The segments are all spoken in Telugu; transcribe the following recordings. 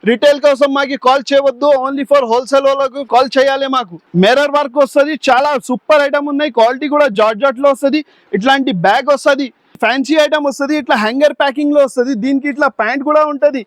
రిటైల్ కోసం మాకు కాల్ చేయవద్దు, ఓన్లీ ఫర్ హోల్సేల్ వాళ్ళకు కాల్ చేయాలి. మాకు మిర్రర్ వర్క్ వస్తుంది, చాలా సూపర్ ఐటమ్ ఉన్నాయి. క్వాలిటీ కూడా జార్జెట్ లో వస్తుంది. ఇట్లాంటి బ్యాగ్ వస్తుంది, ఫ్యాన్సీ ఐటమ్ వస్తుంది, ఇట్లా హ్యాంగర్ ప్యాకింగ్ లో వస్తుంది. దీనికి ఇట్లా ప్యాంట్ కూడా ఉంటది.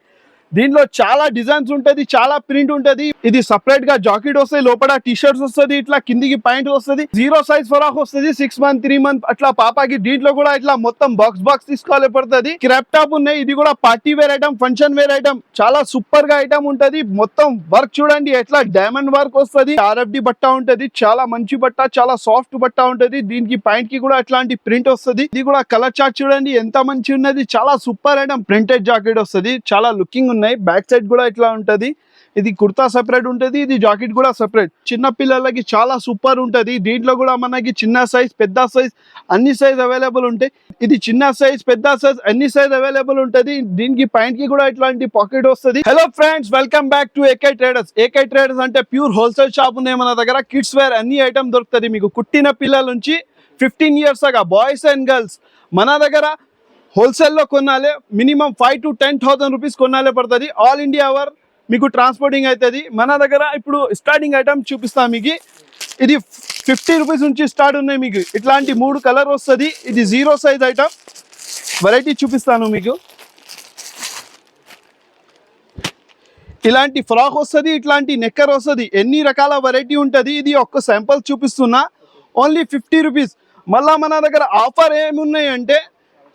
దీంట్లో చాలా డిజైన్స్ ఉంటది, చాలా ప్రింట్ ఉంటది. ఇది సపరేట్ గా జాకెట్ వస్తుంది, లోపల టీ షర్ట్స్ వస్తుంది, ఇట్లా కిందికి ప్యాంట్ వస్తుంది. 0 సైజ్ ఫరాక్ వస్తుంది, 6 మంత్ 3 మంత్ అట్లా పాపకి. దీంట్లో కూడా ఇట్లా మొత్తం బాక్స్ తీసుకోవాలి పడుతుంది. క్రాప్ టాప్ ఉన్నాయి, ఇది కూడా party wear item, function wear item, చాలా సూపర్ గా ఐటమ్ ఉంటది. మొత్తం వర్క్ చూడండి, ఎట్లా డైమండ్ వర్క్ వస్తుంది. RFD బట్ట ఉంటది, చాలా మంచి బట్ట, చాలా సాఫ్ట్ బట్ట ఉంటది. దీనికి ప్యాంట్ కి కూడా ఇట్లాంటి ప్రింట్ వస్తుంది. ఇది కూడా కలర్ చార్ట్ చూడండి ఎంత మంచి ఉన్నది, చాలా సూపర్ ఐటమ్. ప్రింటెడ్ జాకెట్ వస్తుంది, చాలా లుకింగ్ ఉన్నాయి. బ్యాక్ సైడ్ కూడా ఇట్లా ఉంటది. ఇది కుర్తా సెపరేట్ ఉంటది, ఇది జాకెట్ కూడా సెపరేట్. చిన్న పిల్లలకి చాలా సూపర్ ఉంటది. దీంట్లో కూడా మనకి చిన్న సైజ్, పెద్ద సైజ్, అన్ని సైజ్ అవైలబుల్ ఉంటాయి. ఇది చిన్న సైజ్, పెద్ద సైజ్, అన్ని సైజ్ అవైలబుల్ ఉంటది. దీనికి ప్యాంట్ కి కూడా ఇట్లాంటి పాకెట్ వస్తుంది. Hello friends, welcome back to AK traders. AK traders అంటే ప్యూర్ హోల్సేల్ షాప్ ఉన్నాయి మన దగ్గర. కిడ్స్ వేర్ అన్ని ఐటమ్ దొరుకుతుంది మీకు. కుట్టిన పిల్లల నుంచి 15 ఇయర్స్ దాకా బాయ్స్ అండ్ గర్ల్స్ మన దగ్గర హోల్సేల్లో కొనాలి. మినిమం 5,000 to 10,000 రూపీస్ కొనాలి పడుతుంది. ఆల్ ఇండియా వర్ మీకు ట్రాన్స్పోర్టింగ్ అవుతుంది. మన దగ్గర ఇప్పుడు స్టార్టింగ్ ఐటమ్ చూపిస్తాం మీకు. ఇది 50 రూపీస్ నుంచి స్టార్ట్ ఉన్నాయి మీకు. ఇట్లాంటి 3 కలర్ వస్తుంది. ఇది 0 సైజ్ ఐటమ్. వెరైటీ చూపిస్తాను మీకు. ఇలాంటి ఫ్రాక్ వస్తుంది, ఇట్లాంటి నెక్కర్ వస్తుంది, ఎన్ని రకాల వెరైటీ ఉంటుంది. ఇది ఒక్క శాంపుల్ చూపిస్తున్నా, ఓన్లీ 50 రూపీస్. మళ్ళీ మన దగ్గర ఆఫర్ ఏమున్నాయి అంటే,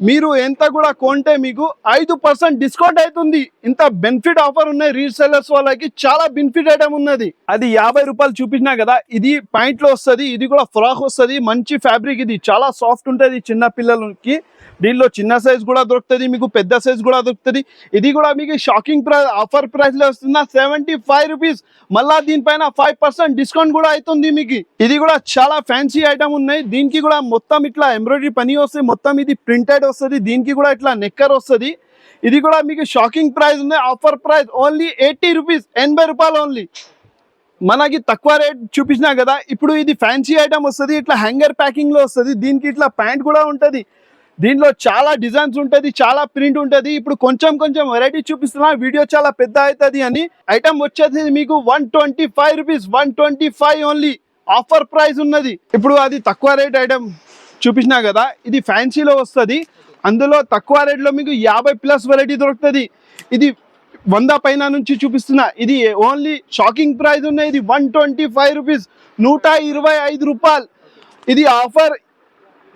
మీరు ఎంత కూడా కొంటే మీకు 5% డిస్కౌంట్ అవుతుంది. ఇంత బెనిఫిట్ ఆఫర్ ఉన్నాయి. రీసెల్లర్స్ వాళ్ళకి చాలా బెనిఫిట్ ఐటమ్ ఉన్నది. అది 50 రూపాయలు చూపించినా కదా. ఇది పాయింట్ లో వస్తుంది, ఇది కూడా ఫ్రాక్ వస్తుంది, మంచి ఫ్యాబ్రిక్. ఇది చాలా సాఫ్ట్ ఉంటుంది చిన్న పిల్లలకి. దీనిలో చిన్న సైజ్ కూడా దొరుకుతుంది మీకు, పెద్ద సైజ్ కూడా దొరుకుతుంది. ఇది కూడా మీకు షాకింగ్ ప్రైస్, ఆఫర్ ప్రైస్ లో వస్తున్న 75 రూపీస్. మళ్ళా దీనిపైన 5% డిస్కౌంట్ కూడా అవుతుంది మీకు. ఇది కూడా చాలా ఫ్యాన్సీ ఐటమ్ ఉన్నాయి. దీనికి కూడా మొత్తం ఇట్లా ఎంబ్రాయిడరీ పని వస్తుంది, మొత్తం ఇది ప్రింటెడ్ వస్తుంది. దీనికి కూడా ఇట్లా నెక్కర్ వస్తుంది. ఇది కూడా మీకు షాకింగ్ ప్రైస్ ఉంది. ఆఫర్ ప్రైస్ ఓన్లీ 80 రూపీస్, 80 రూపాయలు ఓన్లీ. మనకి తక్కువ రేట్ చూపించినా కదా. ఇప్పుడు ఇది ఫ్యాన్సీ ఐటమ్ వస్తుంది, ఇట్లా హ్యాంగర్ ప్యాకింగ్ లో వస్తుంది. దీనికి ఇట్లా ప్యాంట్ కూడా ఉంటుంది. దీంట్లో చాలా డిజైన్స్ ఉంటుంది, చాలా ప్రింట్ ఉంటుంది. ఇప్పుడు కొంచెం వెరైటీ చూపిస్తున్నా, వీడియో చాలా పెద్ద అవుతుంది అని. ఐటమ్ వచ్చేది మీకు 125 రూపీస్, 125 ఓన్లీ. ఆఫర్ ప్రైస్ ఉన్నది. ఇప్పుడు అది తక్కువ రేట్ ఐటమ్ చూపించినా కదా. ఇది ఫ్యాన్సీలో వస్తుంది. అందులో తక్కువ రేట్లో మీకు 50+ వెరైటీ దొరుకుతుంది. ఇది 100 పైన నుంచి చూపిస్తున్నా. ఇది ఓన్లీ షాకింగ్ ప్రైస్ ఉన్నాయి. ఇది 125 రూపీస్, 125 రూపాయలు. ఇది ఆఫర్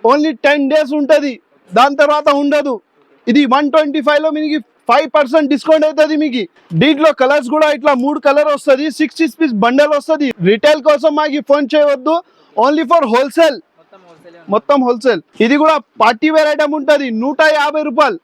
ఓన్లీ 10 డేస్ ఉంటుంది, దాని తర్వాత ఉండదు. ఇది 125లో మీకు 5% డిస్కౌంట్ అవుతుంది మీకు. దీంట్లో కలర్స్ కూడా ఇట్లా 3 కలర్ వస్తుంది, 6 పీస్ బండల్ వస్తుంది. రిటైల్ కోసం మాకు ఫోన్ చేయవద్దు, ఓన్లీ ఫర్ హోల్సేల్, మొత్తం హోల్సేల్. ఇది కూడా పార్టీ వేర్ ఐటమ్ ఉంటుంది, 150 రూపాయలు.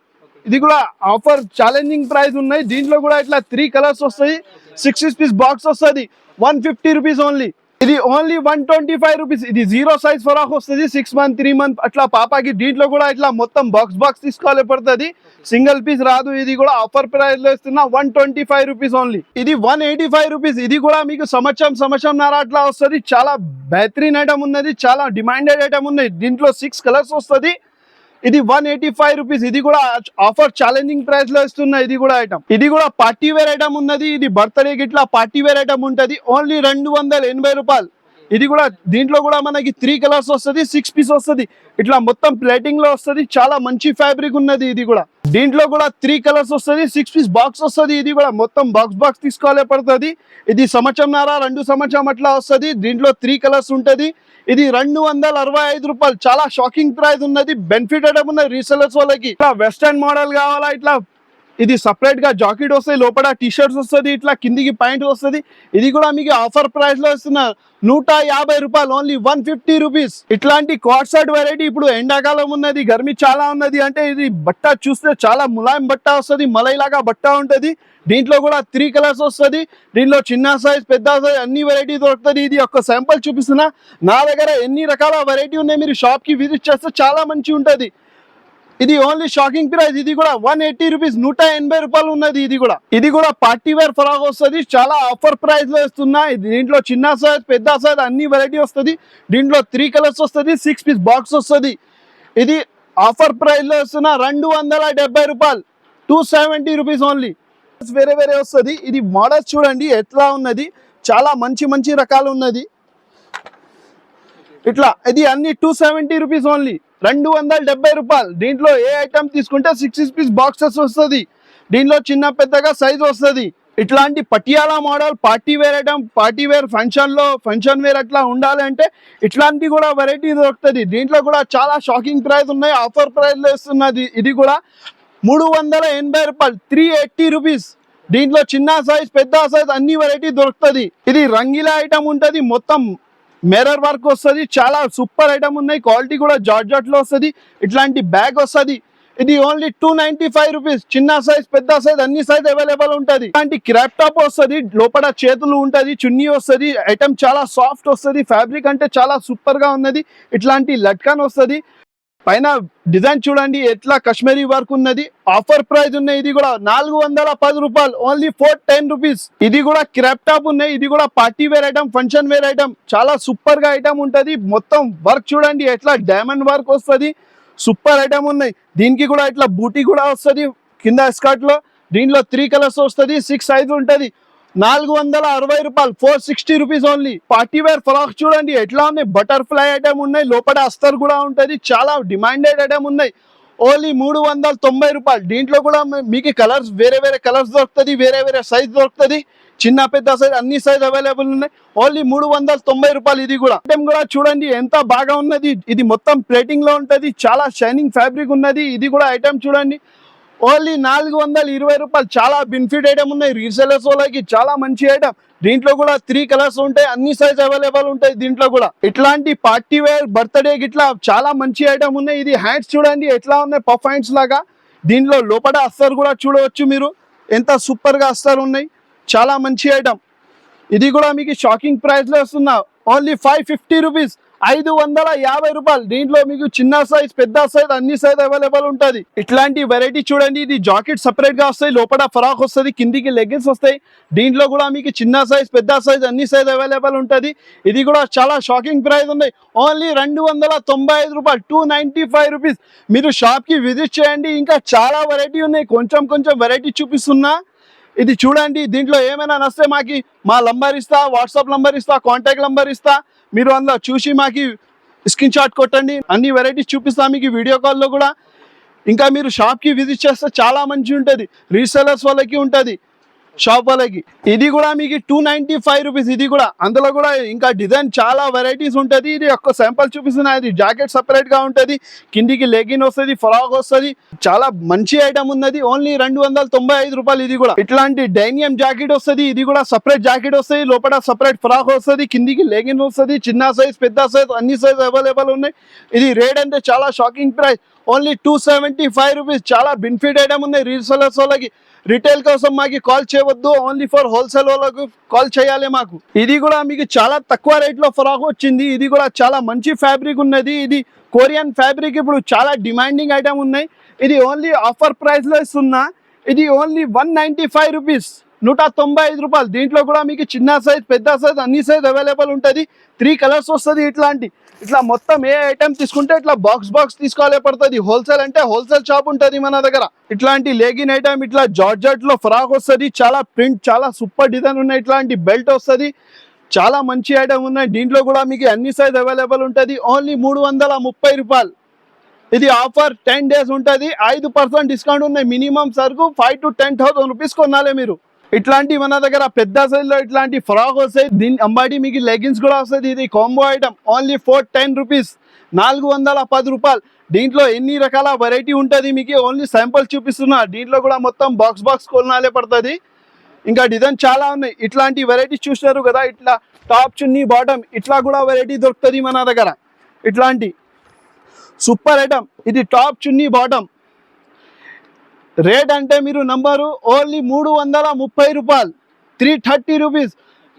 ఇది కూడా ఆఫర్ ఛాలెంజింగ్ ప్రైస్ ఉన్నాయి. దీంట్లో కూడా ఇట్లా 3 కలర్స్ వస్తాయి, 6 పీస్ బాక్స్ వస్తుంది, 150 రూపీస్ ఓన్లీ. ఇది ఓన్లీ 125 రూపీస్. ఇది 0 సైజ్ ఫరాక్ వస్తుంది, 6 మంత్ 3 మంత్ అట్లా పాపకి. దీంట్లో కూడా ఇట్లా మొత్తం బాక్స్ తీసుకోవాలి పడుతుంది, సింగిల్ పీస్ రాదు. ఇది కూడా ఆఫర్ ప్రైస్ లో ఇస్తున్నా 125 రూపీస్ ఓన్లీ. ఇది 185 రూపీస్. ఇది కూడా మీకు సంవత్సరం అట్లా వస్తుంది. చాలా బెహతరీన్ ఐటమ్ ఉన్నది, చాలా డిమాండెడ్ ఐటమ్ ఉన్నది. దీంట్లో 6 కలర్స్ వస్తుంది. ఇది 185 రూపీస్. ఇది కూడా ఆఫర్ ఛాలెంజింగ్ ప్రైస్ లో ఇస్తున్నా. ఇది కూడా ఐటమ్, ఇది కూడా పార్టీ వేర్ ఐటమ్ ఉన్నది. ఇది బర్త్డే ఇట్లా పార్టీ వేర్ ఐటమ్ ఉంటది, ఓన్లీ 280 రూపాయలు. ఇది కూడా దీంట్లో కూడా మనకి 3 కలర్స్ వస్తుంది, 6 పీస్ వస్తుంది. ఇట్లా మొత్తం ప్లేటింగ్ లో వస్తుంది, చాలా మంచి ఫ్యాబ్రిక్ ఉన్నది. ఇది కూడా దీంట్లో కూడా 3 కలర్స్ వస్తుంది, 6 పీస్ బాక్స్ వస్తుంది. ఇది కూడా మొత్తం బాక్స్ తీసుకోవాలి పడుతుంది. ఇది 2 సంవత్సరం అట్లా వస్తుంది. దీంట్లో 3 కలర్స్ ఉంటుంది. ఇది 265 రూపాయలు. చాలా షాకింగ్ ప్రైస్ ఉన్నది, బెనిఫిట్ ఐటమ్ ఉన్నది రీసెల్లర్స్ వాళ్ళకి. ఇట్లా వెస్టర్న్ మోడల్ కావాలా, ఇట్లా ఇది సపరేట్ గా జాకెట్ వస్తుంది, లోపల టీ షర్ట్స్ వస్తుంది, ఇట్లా కిందికి ప్యాంట్ వస్తుంది. ఇది కూడా మీకు ఆఫర్ ప్రైస్ లో ఇస్తున్నారు 150 రూపాయలు, ఓన్లీ 150 రూపీస్. ఇట్లాంటి కాట్ సెట్ వెరైటీ ఇప్పుడు ఎండాకాలం ఉన్నది, గర్మి చాలా ఉన్నది. అంటే ఇది బట్ట చూస్తే చాలా ములాయం బట్ట వస్తుంది, మలైలాగా బట్ట ఉంటుంది. దీంట్లో కూడా 3 కలర్స్ వస్తుంది. దీంట్లో చిన్న సైజ్, పెద్ద సైజ్ అన్ని వెరైటీ దొరుకుతుంది. ఇది ఒక శాంపుల్ చూపిస్తున్నా. నా దగ్గర ఎన్ని రకాల వెరైటీ ఉన్నాయి, మీరు షాప్ కి విజిట్ చేస్తే చాలా మంచి ఉంటుంది. ఇది ఓన్లీ షాకింగ్ ప్రైస్. ఇది కూడా 180 రూపీస్, 180 రూపాయలు ఉన్నది. ఇది కూడా పార్టీ వేర్ ఫ్రాక్ వస్తుంది, చాలా ఆఫర్ ప్రైస్ లో ఇస్తున్నా. దీంట్లో చిన్న సైజ్, పెద్ద సైజ్ అన్ని వెరైటీ వస్తుంది. దీంట్లో 3 కలర్స్ వస్తుంది, 6 పీస్ బాక్స్ వస్తుంది. ఇది ఆఫర్ ప్రైస్ లో ఇస్తున్నా 270 రూపాయలు, 270 రూపీస్ ఓన్లీ. వేరే వేరే వస్తుంది. ఇది మోడల్స్ చూడండి ఎట్లా ఉన్నది, చాలా మంచి మంచి రకాలు ఉన్నది. ఇట్లా ఇది అన్ని 270 రూపీస్ ఓన్లీ, 270 రూపాయలు. దీంట్లో ఏ ఐటమ్ తీసుకుంటే 6 పీస్ బాక్సెస్ వస్తుంది. దీంట్లో చిన్న పెద్దగా సైజ్ వస్తుంది. ఇట్లాంటి Patiala model party wear item, party wear function wear అట్లా ఉండాలి అంటే ఇట్లాంటి కూడా వెరైటీ దొరుకుతుంది. దీంట్లో కూడా చాలా షాకింగ్ ప్రైస్ ఉన్నాయి, ఆఫర్ ప్రైస్లో ఇస్తున్నది. ఇది కూడా 380 రూపాయలు, 380 రూపీస్. దీంట్లో చిన్న సైజ్ పెద్ద సైజ్ అన్ని వెరైటీ దొరుకుతుంది. ఇది రంగీలా ఐటమ్ ఉంటుంది, మొత్తం మిర్రర్ వర్క్ వస్తుంది, చాలా సూపర్ ఐటమ్ ఉన్నాయి. క్వాలిటీ కూడా జార్జెట్ లో వస్తుంది. ఇట్లాంటి బ్యాగ్ వస్తుంది. ఇది ఓన్లీ 295 రూపీస్. చిన్న సైజ్ పెద్ద సైజ్ అన్ని సైజ్ అవైలబుల్ ఉంటుంది. ఇలాంటి క్రాప్ టాప్ వస్తుంది, లోపల చేతులు ఉంటుంది, చున్నీ వస్తుంది. ఐటమ్ చాలా సాఫ్ట్ వస్తుంది, ఫ్యాబ్రిక్ అంటే చాలా సూపర్ గా ఉన్నది. ఇట్లాంటి లట్కన్ వస్తుంది. పైన డిజైన్ చూడండి ఎట్లా కాశ్మీరీ వర్క్ ఉన్నది. ఆఫర్ ప్రైస్ ఉన్నాయి. ఇది కూడా 410 రూపాయలు, ఓన్లీ 410 రూపీస్. ఇది కూడా క్రాప్ టాప్ ఉన్నాయి. ఇది కూడా party wear item, function wear item, చాలా సూపర్ గా ఐటమ్ ఉంటది. మొత్తం వర్క్ చూడండి ఎట్లా డైమండ్ వర్క్ వస్తుంది, సూపర్ ఐటమ్ ఉన్నాయి. దీనికి కూడా ఇట్లా బూటీ కూడా వస్తుంది కింద స్కర్ట్ లో. దీంట్లో 3 కలర్స్ వస్తుంది, 6 సైజ్ ఉంటది. 460 రూపాయలు, 460 rupees only. Party wear frock చూడండి ఎట్లా ఉన్నాయి, బటర్ఫ్లై ఐటమ్ ఉన్నాయి, లోపల అస్తర్ కూడా ఉంటది, చాలా డిమాండెడ్ ఐటమ్ ఉన్నాయి. ఓన్లీ 390 రూపాయలు. దీంట్లో కూడా మీకు కలర్స్ వేరే వేరే కలర్స్ దొరుకుతుంది, వేరే వేరే సైజ్ దొరుకుతుంది. చిన్న పెద్ద సైజ్ అన్ని సైజ్ అవైలబుల్ ఉన్నాయి. ఓన్లీ 390 రూపాయలు. ఇది కూడా ఐటమ్ కూడా చూడండి ఎంత బాగా ఉన్నది. ఇది మొత్తం ప్లేటింగ్ లో ఉంటది, చాలా షైనింగ్ ఫ్యాబ్రిక్ ఉన్నది. ఇది కూడా ఐటమ్ చూడండి ఓన్లీ 420 రూపాయలు. చాలా బెనిఫిట్ ఐటమ్ ఉన్నాయి రీసెలర్స్ వాళ్ళకి, చాలా మంచి ఐటమ్. దీంట్లో కూడా 3 కలర్స్ ఉంటాయి, అన్ని సైజ్ అవైలబుల్ ఉంటాయి. దీంట్లో కూడా ఇట్లాంటి పార్టీ వేర్ బర్త్డే గిట్లా చాలా మంచి ఐటమ్ ఉన్నాయి. ఇది హ్యాండ్స్ చూడండి ఎట్లా ఉన్నాయి, పఫ్ హ్యాండ్స్ లాగా. దీంట్లో లోపల అస్తర్ కూడా చూడవచ్చు మీరు, ఎంత సూపర్ గా అస్తర్ ఉన్నాయి, చాలా మంచి ఐటమ్. ఇది కూడా మీకు షాకింగ్ ప్రైస్ లో వస్తున్నా, ఓన్లీ 550 రూపీస్, 550 రూపాయలు. దీంట్లో మీకు చిన్న సైజ్ పెద్ద సైజ్ అన్ని సైజ్ అవైలబుల్ ఉంటుంది. ఇట్లాంటి వెరైటీ చూడండి. ఇది జాకెట్ సపరేట్ గా వస్తాయి, లోపల ఫ్రాక్ వస్తుంది, కిందికి లెగ్గిన్స్ వస్తాయి. దీంట్లో కూడా మీకు చిన్న సైజ్ పెద్ద సైజ్ అన్ని సైజ్ అవైలబుల్ ఉంటుంది. ఇది కూడా చాలా షాకింగ్ ప్రైస్ ఉన్నాయి, ఓన్లీ 295 రూపాయలు, 295 రూపీస్. మీరు షాప్ కి విజిట్ చేయండి, ఇంకా చాలా వెరైటీ ఉన్నాయి. కొంచెం వెరైటీ చూపిస్తున్నా. ఇది చూడండి. దీంట్లో ఏమైనా నస్తే మాకి మా నంబర్ ఇస్తా, వాట్సాప్ నంబర్ ఇస్తా, కాంటాక్ట్ నంబర్ ఇస్తా. మీరు అందులో చూసి మాకి స్క్రీన్ షాట్ కొట్టండి, అన్ని వెరైటీస్ చూపిస్తా మీకు వీడియో కాల్లో కూడా. ఇంకా మీరు షాప్కి విజిట్ చేస్తే చాలా మంచి ఉంటుంది, రీసెలర్స్ వాళ్ళకి ఉంటుంది, షాప్ వాళ్ళకి. ఇది కూడా మీకు 295 రూపీస్. ఇది కూడా అందులో కూడా ఇంకా డిజైన్ చాలా వెరైటీస్ ఉంటుంది. ఇది ఒక్క శాంపుల్ చూపిస్తున్నా. ఇది జాకెట్ సపరేట్ గా ఉంటుంది, కిందికి లెగిన్ వస్తుంది, ఫ్రాక్ వస్తుంది, చాలా మంచి ఐటమ్ ఉన్నది. ఓన్లీ 295 రూపాయలు. ఇది కూడా ఇట్లాంటి డైనియం జాకెట్ వస్తుంది. ఇది కూడా సపరేట్ జాకెట్ వస్తుంది, లోపల సపరేట్ ఫ్రాక్ వస్తుంది, కిందికి లెగిన్ వస్తుంది. చిన్న సైజ్ పెద్ద సైజ్ అన్ని సైజ్ అవైలబుల్ ఉన్నాయి. ఇది రేట్ అంటే చాలా షాకింగ్ ప్రైస్, ఓన్లీ 275 రూపీస్. చాలా బెనిఫిట్ ఐటమ్ ఉంది రీసెలర్స్ వాళ్ళకి. రిటైల్ కోసం మాకు కాల్ చేయవద్దు, ఓన్లీ ఫర్ హోల్సేల్ వాళ్ళకు కాల్ చేయాలి మాకు. ఇది కూడా మీకు చాలా తక్కువ రేట్ లో ఫ్రాక్ వచ్చింది. ఇది కూడా చాలా మంచి ఫ్యాబ్రిక్ ఉన్నది. ఇది కొరియన్ ఫ్యాబ్రిక్, ఇప్పుడు చాలా డిమాండింగ్ ఐటమ్ ఉన్నాయి. ఇది ఓన్లీ ఆఫర్ ప్రైస్ లో ఇస్తున్నా. ఇది ఓన్లీ 195 రూపీస్, 195 రూపాయలు. దీంట్లో కూడా మీకు చిన్న సైజ్ పెద్ద సైజ్ అన్ని సైజ్ అవైలబుల్ ఉంటుంది. 3 కలర్స్ వస్తుంది. ఇట్లా మొత్తం ఏ ఐటమ్ తీసుకుంటే ఇట్లా బాక్స్ తీసుకోవాలి పడుతుంది. హోల్సేల్ అంటే హోల్సేల్ షాప్ ఉంటుంది మన దగ్గర. ఇట్లాంటి లెగిన్ ఐటమ్, ఇట్లా జార్జెట్ లో ఫ్రాక్ వస్తుంది, చాలా ప్రింట్, చాలా సూపర్ డిజైన్ ఉన్నాయి. ఇట్లాంటి బెల్ట్ వస్తుంది, చాలా మంచి ఐటమ్ ఉన్నాయి. దీంట్లో కూడా మీకు అన్ని సైజ్ అవైలబుల్ ఉంటుంది. ఓన్లీ 330 రూపాయలు. ఇది ఆఫర్ 10 డేస్ ఉంటుంది, 5% డిస్కౌంట్ ఉన్నాయి. మినిమం సరుకు 5,000 to 10,000 రూపీస్ కొనాలి మీరు. ఇట్లాంటి మన దగ్గర పెద్ద సైజ్ లో ఇట్లాంటి ఫ్రాక్ వస్తాయి. దీని అంబాడి మీకు లెగిన్స్ కూడా వస్తుంది. ఇది కాంబో ఐటమ్, ఓన్లీ 410 రూపీస్, 410 రూపాయలు. దీంట్లో ఎన్ని రకాల వెరైటీ ఉంటుంది మీకు ఓన్లీ శాంపుల్ చూపిస్తున్నా. దీంట్లో కూడా మొత్తం బాక్స్ కొనాలే పడుతుంది. ఇంకా డిజైన్ చాలా ఉన్నాయి. ఇట్లాంటి వెరైటీ చూసినారు కదా, ఇట్లా టాప్ చున్నీ బాటమ్ ఇట్లా కూడా వెరైటీ దొరుకుతుంది మన దగ్గర. ఇట్లాంటి సూపర్ ఐటమ్. ఇది టాప్ చున్నీ బాటమ్. రేట్ అంటే మీరు నంబరు ఓన్లీ 330 రూపాయలు, 330 రూపీస్.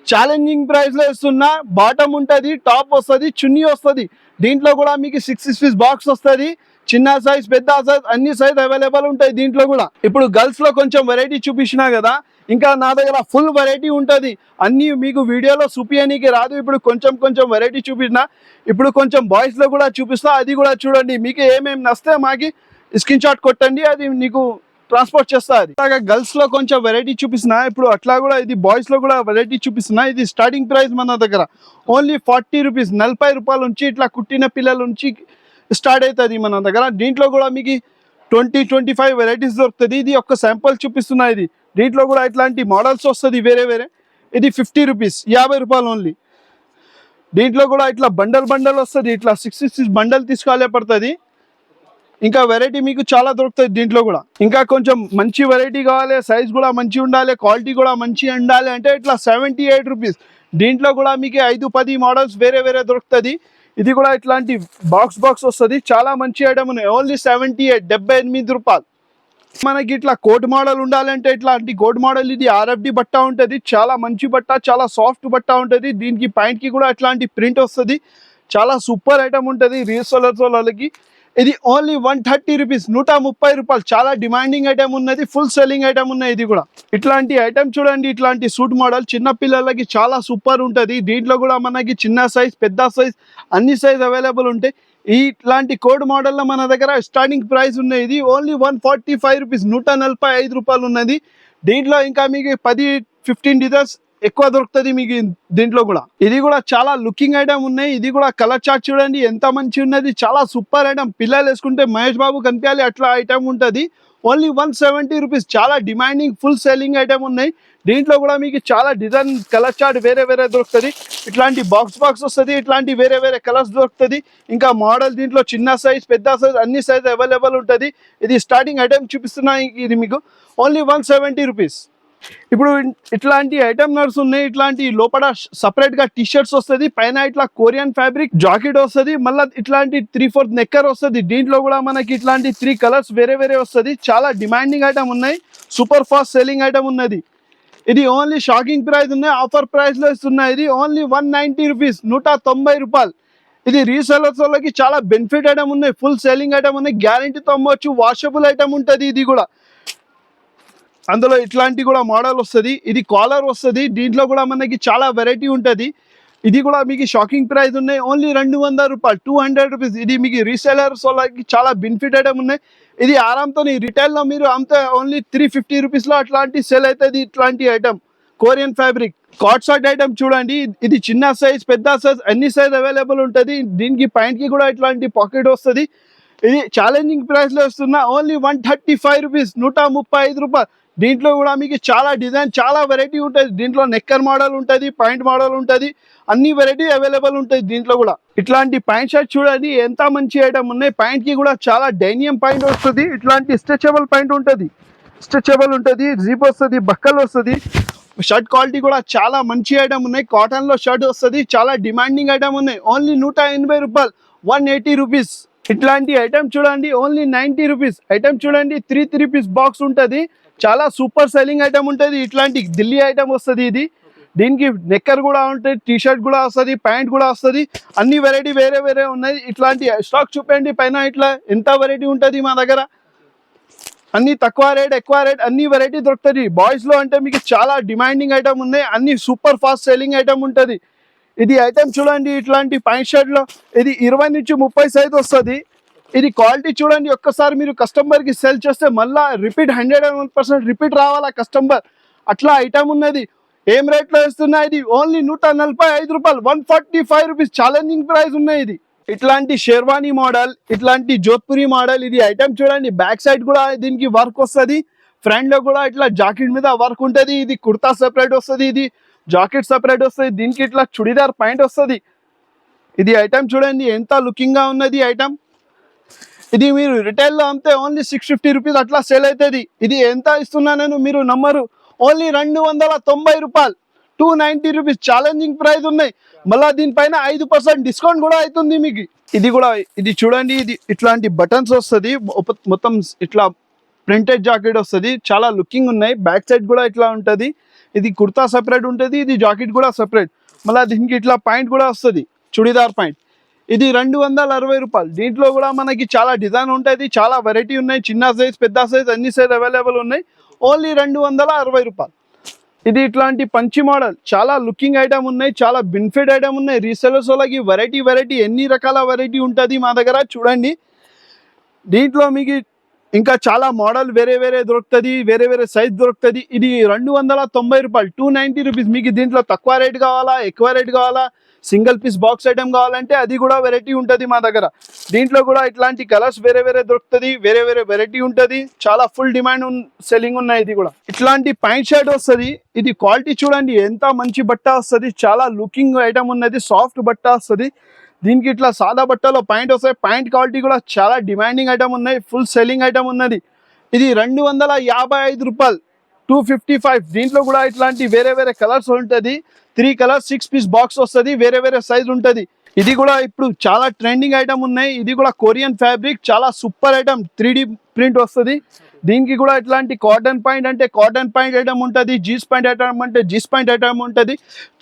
ఛాలెంజింగ్ ప్రైస్ లో ఇస్తున్నా. బాటమ్ ఉంటుంది, టాప్ వస్తుంది, చున్నీ వస్తుంది. దీంట్లో కూడా మీకు 6 పీస్ బాక్స్ వస్తుంది. చిన్న సైజ్ పెద్ద సైజ్ అన్ని సైజ్ అవైలబుల్ ఉంటాయి. దీంట్లో కూడా ఇప్పుడు గర్ల్స్ లో కొంచెం వెరైటీ చూపించినా కదా, ఇంకా నా దగ్గర ఫుల్ వెరైటీ ఉంటుంది. అన్ని మీకు వీడియోలో చూపించడానికి రాదు. ఇప్పుడు కొంచెం వెరైటీ చూపించిన. ఇప్పుడు కొంచెం బాయ్స్ లో కూడా చూపిస్తా, అది కూడా చూడండి. మీకు ఏమేమి నస్తే మాకి స్క్రీన్ షాట్ కొట్టండి, అది నీకు ట్రాన్స్పోర్ట్ చేస్తారు. అలాగే గర్ల్స్ లో కొంచెం వెరైటీ చూపిస్తున్నా, ఇప్పుడు అట్లా కూడా ఇది బాయ్స్ లో కూడా వెరైటీ చూపిస్తున్నా. ఇది స్టార్టింగ్ ప్రైస్ మన దగ్గర ఓన్లీ 40 రూపీస్, 40 రూపాయల నుంచి ఇట్లా కుట్టిన పిల్లల నుంచి స్టార్ట్ అవుతుంది మన దగ్గర. దీంట్లో కూడా మీకు 20-25 వెరైటీస్ దొరుకుతుంది. ఇది ఒక శాంపుల్ చూపిస్తున్నా. ఇది దీంట్లో కూడా ఇట్లాంటి మోడల్స్ వస్తుంది వేరే వేరే. ఇది 50 రూపీస్, 50 రూపాయలు ఓన్లీ. దీంట్లో కూడా ఇట్లా బండల్ వస్తుంది, ఇట్లా 6 బండల్ తీసుకోవాలే పడుతుంది. ఇంకా వెరైటీ మీకు చాలా దొరుకుతుంది దీంట్లో కూడా. ఇంకా కొంచెం మంచి వెరైటీ కావాలి, సైజ్ కూడా మంచి ఉండాలి, క్వాలిటీ కూడా మంచి ఉండాలి అంటే ఇట్లా 78 రూపీస్. దీంట్లో కూడా మీకు 5-10 మోడల్స్ వేరే వేరే దొరుకుతుంది. ఇది కూడా ఇట్లాంటి బాక్స్ వస్తుంది, చాలా మంచి ఐటమ్ ఉన్నాయి. ఓన్లీ 78, 78 రూపాయలు. మనకి ఇట్లా కోట్ మోడల్ ఉండాలంటే ఇట్లాంటి కోట్ మోడల్, ఇది RFD బట్ట ఉంటుంది, చాలా మంచి బట్ట, చాలా సాఫ్ట్ బట్ట ఉంటుంది. దీనికి ప్యాంట్కి కూడా ఇట్లాంటి ప్రింట్ వస్తుంది, చాలా సూపర్ ఐటమ్ ఉంటుంది రీసెలర్స్ వాళ్ళకి. ఇది ఓన్లీ 130 రూపీస్, 130 రూపాయలు. చాలా డిమాండింగ్ ఐటమ్ ఉన్నది, ఫుల్ సెల్లింగ్ ఐటమ్ ఉన్నాయి. ఇది కూడా ఇట్లాంటి ఐటమ్ చూడండి, ఇట్లాంటి సూట్ మోడల్ చిన్న పిల్లలకి చాలా సూపర్ ఉంటుంది. దీంట్లో కూడా మనకి చిన్న సైజ్, పెద్ద సైజ్, అన్ని సైజ్ అవైలబుల్ ఉంటాయి. ఇట్లాంటి కోడ్ మోడల్లో మన దగ్గర స్టార్టింగ్ ప్రైస్ ఉన్నాయి. ఇది ఓన్లీ 145 రూపీస్, 145 రూపాయలు ఉన్నది. దీంట్లో ఇంకా మీకు 10-15 డిజైన్స్ ఎక్కువ దొరుకుతుంది మీకు దీంట్లో కూడా. ఇది కూడా చాలా లుకింగ్ ఐటమ్ ఉన్నాయి. ఇది కూడా కలర్ చార్ట్ చూడండి ఎంత మంచి ఉన్నది, చాలా సూపర్ ఐటమ్. పిల్లలు వేసుకుంటే మహేష్ బాబు కనిపించాలి అట్లా ఐటమ్ ఉంటుంది. ఓన్లీ 170 రూపీస్, చాలా డిమాండింగ్ ఫుల్ సెల్లింగ్ ఐటమ్ ఉన్నాయి. దీంట్లో కూడా మీకు చాలా డిజైన్, కలర్ చార్ట్ వేరే వేరే దొరుకుతుంది. ఇట్లాంటి బాక్స్ వస్తుంది, ఇట్లాంటి వేరే వేరే కలర్స్ దొరుకుతుంది. ఇంకా మోడల్ దీంట్లో చిన్న సైజ్, పెద్ద సైజ్, అన్ని సైజ్ అవైలబుల్ ఉంటుంది. ఇది స్టార్టింగ్ ఐటమ్ చూపిస్తున్నా, ఇది మీకు ఓన్లీ 170 రూపీస్. ఇప్పుడు ఇట్లాంటి ఐటమ్ నడుస్తున్నాయి. ఇట్లాంటి లోపల సపరేట్ గా టీ షర్ట్స్ వస్తుంది, పైన ఇట్లా కొరియన్ ఫ్యాబ్రిక్ జాకెట్ వస్తుంది, మళ్ళీ ఇట్లాంటి 3/4 నెక్కర్ వస్తుంది. దీంట్లో కూడా మనకి ఇట్లాంటి 3 కలర్స్ వేరే వేరే వస్తుంది. చాలా డిమాండింగ్ ఐటమ్ ఉన్నాయి, సూపర్ ఫాస్ట్ సెల్లింగ్ ఐటమ్ ఉన్నది. ఇది ఓన్లీ షాకింగ్ ప్రైస్ ఉన్నాయి, ఆఫర్ ప్రైస్ లో ఇస్తున్నాయి. ఇది ఓన్లీ 190 రూపీస్, 190 రూపాయలు. ఇది రీసెలర్స్ వాళ్ళకి చాలా బెనిఫిట్ ఐటమ్ ఉన్నాయి, ఫుల్ సెల్లింగ్ ఐటమ్ ఉన్నాయి, గ్యారంటీతో అమ్మవచ్చు, వాషబుల్ ఐటమ్ ఉంటుంది. ఇది కూడా అందులో ఇట్లాంటి కూడా మోడల్ వస్తుంది. ఇది కాలర్ వస్తుంది, దీంట్లో కూడా మనకి చాలా వెరైటీ ఉంటుంది. ఇది కూడా మీకు షాకింగ్ ప్రైస్ ఉన్నాయి, ఓన్లీ 200 రూపాయలు, 200 రూపీస్. ఇది మీకు రీసెలర్స్ వాళ్ళకి చాలా బెనిఫిట్ ఐటమ్ ఉన్నాయి. ఇది ఆరాంతో రిటైల్లో మీరు అంతే ఓన్లీ 350 రూపీస్లో అట్లాంటి సెల్ అవుతుంది. ఇట్లాంటి ఐటమ్ కొరియన్ ఫ్యాబ్రిక్ కాట్ షర్ట్ ఐటమ్ చూడండి, ఇది చిన్న సైజ్, పెద్ద సైజ్, అన్ని సైజ్ అవైలబుల్ ఉంటుంది. దీనికి ప్యాంట్కి కూడా ఇట్లాంటి పాకెట్ వస్తుంది. ఇది ఛాలెంజింగ్ ప్రైస్లో వస్తున్నా, ఓన్లీ 135 రూపీస్, 135 రూపాయలు. దీంట్లో కూడా మీకు చాలా డిజైన్, చాలా వెరైటీ ఉంటుంది. దీంట్లో నెక్కర్ మోడల్ ఉంటుంది, పాయింట్ మోడల్ ఉంటుంది, అన్ని వెరైటీ అవైలబుల్ ఉంటుంది దీంట్లో కూడా. ఇట్లాంటి పాయింట్ షర్ట్ చూడండి ఎంత మంచి ఐటమ్ ఉన్నాయి. పాయింట్ కి కూడా చాలా డైనియం పాయింట్ వస్తుంది, ఇట్లాంటి స్ట్రెచబుల్ పాయింట్ ఉంటుంది, స్ట్రెచబుల్ ఉంటుంది, జిప్ వస్తుంది, బక్కలు వస్తుంది. షర్ట్ క్వాలిటీ కూడా చాలా మంచి ఐటమ్ ఉన్నాయి. కాటన్ లో షర్ట్ వస్తుంది, చాలా డిమాండింగ్ ఐటమ్ ఉన్నాయి. ఓన్లీ 180 రూపాయలు, 180 రూపీస్. ఇట్లాంటి ఐటమ్ చూడండి ఓన్లీ 90 రూపీస్. ఐటమ్ చూడండి 3 పీస్ బాక్స్ ఉంటుంది, చాలా సూపర్ సెల్లింగ్ ఐటమ్ ఉంటుంది. ఇట్లాంటి ఢిల్లీ ఐటమ్ వస్తుంది. ఇది దీనికి నెక్కర్ కూడా ఉంటుంది, టీ షర్ట్ కూడా వస్తుంది, ప్యాంట్ కూడా వస్తుంది, అన్ని వెరైటీ వేరే వేరే ఉన్నాయి. ఇట్లాంటి స్టాక్ చూపండి పైన, ఇట్లా ఎంత వెరైటీ ఉంటుంది మా దగ్గర. అన్ని తక్కువ రేట్, ఎక్కువ రేట్, అన్ని వెరైటీ దొరుకుతుంది. బాయ్స్ లో అంటే మీకు చాలా డిమాండింగ్ ఐటమ్ ఉన్నాయి, అన్ని సూపర్ ఫాస్ట్ సెల్లింగ్ ఐటమ్ ఉంటుంది. ఇది ఐటమ్ చూడండి, ఇట్లాంటి ప్యాంట్ షర్ట్ లో ఇది 20 నుంచి 30 సైజ్ వస్తుంది. ఇది క్వాలిటీ చూడండి, ఒక్కసారి మీరు కస్టమర్కి సెల్ చేస్తే మళ్ళీ రిపీట్ 101% రిపీట్ రావాలా కస్టమర్, అట్లా ఐటమ్ ఉన్నది. ఏం రేట్లో ఇస్తున్నా, ఇది ఓన్లీ 145 రూపాయలు, 145 రూపీస్. ఛాలెంజింగ్ ప్రైస్ ఉన్నాయి. ఇది ఇట్లాంటి షేర్వానీ మోడల్, ఇట్లాంటి జోధ్పురి మోడల్. ఇది ఐటమ్ చూడండి, బ్యాక్ సైడ్ కూడా దీనికి వర్క్ వస్తుంది, ఫ్రంట్ లో కూడా ఇట్లా జాకెట్ మీద వర్క్ ఉంటుంది. ఇది కుర్తా సెపరేట్ వస్తుంది, ఇది జాకెట్ సెపరేట్ వస్తుంది, దీనికి ఇట్లా చుడిదార్ ప్యాంట్ వస్తుంది. ఇది ఐటమ్ చూడండి ఎంత లుకింగ్ గా ఉన్నది ఐటమ్. ఇది మీరు రిటైల్లో అమ్మితే ఓన్లీ 650 రూపీస్ అట్లా సేల్ అవుతుంది. ఇది ఎంత ఇస్తున్నా నేను, మీరు నమ్మరు, ఓన్లీ 290 రూపాయలు, 290 రూపీస్. ఛాలెంజింగ్ ప్రైస్ ఉన్నాయి. మళ్ళీ దీనిపైన 5% డిస్కౌంట్ కూడా అవుతుంది మీకు. ఇది కూడా ఇది చూడండి, ఇది ఇట్లాంటి బటన్స్ వస్తుంది, మొత్తం ఇట్లా ప్రింటెడ్ జాకెట్ వస్తుంది, చాలా లుకింగ్ ఉన్నాయి. బ్యాక్ సైడ్ కూడా ఇట్లా ఉంటుంది. ఇది కుర్తా సెపరేట్ ఉంటుంది, ఇది జాకెట్ కూడా సెపరేట్. మళ్ళీ దీనికి ఇట్లా పాయింట్ కూడా వస్తుంది, చుడిదార్ పాయింట్. ఇది 260 రూపాయలు. దీంట్లో కూడా మనకి చాలా డిజైన్ ఉంటుంది, చాలా వెరైటీ ఉన్నాయి, చిన్న సైజ్, పెద్ద సైజ్, అన్ని సైజ్ అవైలబుల్ ఉన్నాయి. ఓన్లీ 260 రూపాయలు. ఇది ఇట్లాంటి పంచి మోడల్, చాలా లుకింగ్ ఐటమ్ ఉన్నాయి, చాలా బెనిఫిట్ ఐటమ్ ఉన్నాయి. రీసెలర్స్ వాళ్ళకి వెరైటీ ఎన్ని రకాల వెరైటీ ఉంటుంది మా దగ్గర చూడండి. దీంట్లో మీకు ఇంకా చాలా మోడల్ వేరే వేరే దొరుకుతుంది, వేరే వేరే సైజ్ దొరుకుతుంది. ఇది 290 రూపాయలు, 290 రూపీస్. మీకు దీంట్లో తక్కువ రేట్ కావాలా, ఎక్కువ రేట్ కావాలా, సింగిల్ పీస్ బాక్స్ ఐటమ్ కావాలంటే అది కూడా వెరైటీ ఉంటుంది మా దగ్గర. దీంట్లో కూడా ఇట్లాంటి కలర్స్ వేరే వేరే దొరుకుతుంది, వేరే వేరే వెరైటీ ఉంటుంది. చాలా ఫుల్ డిమాండ్ సెల్లింగ్ ఉన్నాయి. ఇది కూడా ఇట్లాంటి ప్యాంట్ షర్ట్ వస్తుంది. ఇది క్వాలిటీ చూడండి ఎంత మంచి బట్ట వస్తుంది, చాలా లుకింగ్ ఐటమ్ ఉన్నది, సాఫ్ట్ బట్ట వస్తుంది. దీనికి ఇట్లా సాదా బట్టలో ప్యాంట్ వస్తాయి. ప్యాంట్ క్వాలిటీ కూడా చాలా డిమాండింగ్ ఐటమ్ ఉన్నాయి, ఫుల్ సెల్లింగ్ ఐటమ్ ఉన్నది. ఇది 255 రూపాయలు, 255. దీంట్లో కూడా ఇట్లాంటి వేరే వేరే కలర్స్ ఉంటుంది. 3 కలర్స్ 6 పీస్ బాక్స్ వస్తుంది, వేరే వేరే సైజ్ ఉంటుంది. ఇది కూడా ఇప్పుడు చాలా ట్రెండింగ్ ఐటమ్ ఉన్నాయి. ఇది కూడా కొరియన్ ఫ్యాబ్రిక్, చాలా సూపర్ ఐటమ్, 3D ప్రింట్ వస్తుంది. దీనికి కూడా ఇట్లాంటి కాటన్ ప్యాంట్ అంటే కాటన్ ప్యాంట్ ఐటమ్ ఉంటుంది, జీన్స్ ప్యాంట్ ఐటమ్ అంటే జీన్స్ ప్యాంట్ ఐటమ్ ఉంటుంది.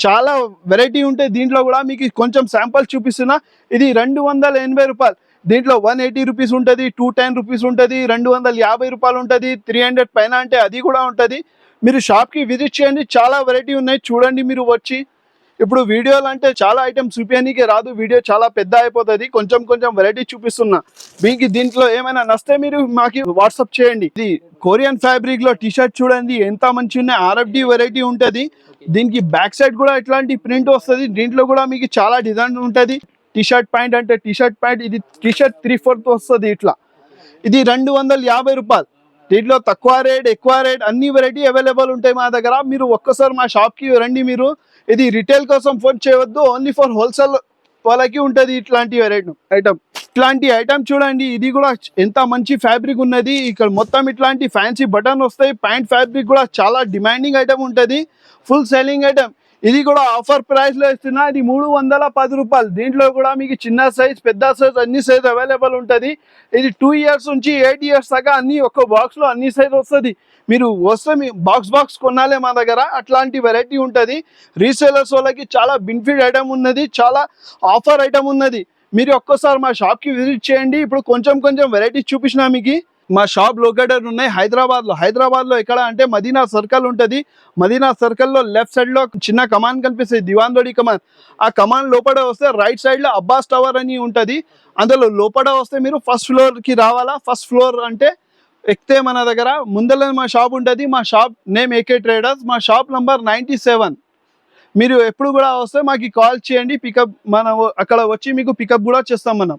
చాలా వెరైటీ ఉంటుంది. దీంట్లో కూడా మీకు కొంచెం శాంపుల్ చూపిస్తున్నా. ఇది 280 రూపాయలు. దీంట్లో 180 రూపీస్ ఉంటుంది, 210 రూపీస్ ఉంటుంది, 250 రూపాయలు ఉంటుంది, 300 పైన అంటే అది కూడా ఉంటుంది. మీరు షాప్కి విజిట్ చేయండి, చాలా వెరైటీ ఉన్నాయి. చూడండి మీరు వచ్చి. ఇప్పుడు వీడియోలు అంటే చాలా ఐటమ్స్ చూపించడానికి రాదు, వీడియో చాలా పెద్ద అయిపోతుంది. కొంచెం కొంచెం వెరైటీ చూపిస్తున్నా. మీకు దీంట్లో ఏమైనా నచ్చితే మీరు మాకు వాట్సాప్ చేయండి. ఇది కొరియన్ ఫ్యాబ్రిక్ లో టీ షర్ట్ చూడండి ఎంత మంచి ఉన్నాయి. RFD వెరైటీ ఉంటుంది. దీనికి బ్యాక్ సైడ్ కూడా ఇట్లాంటి ప్రింట్ వస్తుంది. దీంట్లో కూడా మీకు చాలా డిజైన్ ఉంటుంది. టీ షర్ట్ ప్యాంట్ అంటే టీ షర్ట్ ప్యాంట్, ఇది టీ షర్ట్ 3/4 వస్తుంది ఇట్లా. ఇది 250 రూపాయలు. దీంట్లో తక్కువ రేట్, ఎక్కువ రేట్ అన్ని వెరైటీ అవైలబుల్ ఉంటాయి మా దగ్గర. మీరు ఒక్కసారి మా షాప్కి రండి. మీరు ఇది రిటైల్ కోసం ఫోన్ చేయవద్దు, ఓన్లీ ఫర్ హోల్సేల్ వాళ్ళకి ఉంటుంది ఇట్లాంటి వెరైటీ ఐటమ్. ఇట్లాంటి ఐటమ్ చూడండి, ఇది కూడా ఎంత మంచి ఫ్యాబ్రిక్ ఉన్నది. ఇక్కడ మొత్తం ఇట్లాంటి ఫ్యాన్సీ బటన్ వస్తాయి. ప్యాంట్ ఫ్యాబ్రిక్ కూడా చాలా డిమాండింగ్ ఐటమ్ ఉంటుంది, ఫుల్ సెల్లింగ్ ఐటమ్. ఇది కూడా ఆఫర్ ప్రైస్ లో ఇస్తున్నా. ఇది 310 రూపాయలు. దీంట్లో కూడా మీకు చిన్న సైజ్, పెద్ద సైజ్ అన్ని సైజ్ అవైలబుల్ ఉంటుంది. ఇది 2 ఇయర్స్ నుంచి 8 ఇయర్స్ దాకా అన్ని ఒక్క బాక్స్ లో అన్ని సైజ్ వస్తుంది. మీరు వస్తే మీ బాక్స్ కొనాలే మా దగ్గర. అట్లాంటి వెరైటీ ఉంటుంది. రీసేలర్స్ వాళ్ళకి చాలా బెనిఫిట్ ఐటమ్ ఉన్నది, చాలా ఆఫర్ ఐటమ్ ఉన్నది. మీరు ఒక్కసారి మా షాప్కి విజిట్ చేయండి. ఇప్పుడు కొంచెం కొంచెం వెరైటీ చూపించిన మీకు. మా షాప్ లొకేటెడ్ ఉన్నాయి హైదరాబాద్లో ఎక్కడ అంటే మదీనా సర్కిల్ ఉంటుంది. మదీనా సర్కిల్లో లెఫ్ట్ సైడ్లో చిన్న కమాన్ కనిపిస్తుంది, దివాన్ రోడ్ కమాన్. ఆ కమాన్ లోపల వస్తే రైట్ సైడ్లో అబ్బాస్ టవర్ అని ఉంటుంది. అందులో లోపల వస్తే మీరు ఫస్ట్ ఫ్లోర్కి రావాలా. ఫస్ట్ ఫ్లోర్ అంటే ఎక్కితే మన దగ్గర ముందర మా షాప్ ఉంటుంది. మా షాప్ నేమ్ AK ట్రేడర్స్. మా షాప్ నంబర్ 97. మీరు ఎప్పుడు కూడా వస్తే మాకు కాల్ చేయండి. పికప్ మనం అక్కడ వచ్చి మీకు పికప్ కూడా చేస్తాం మనం.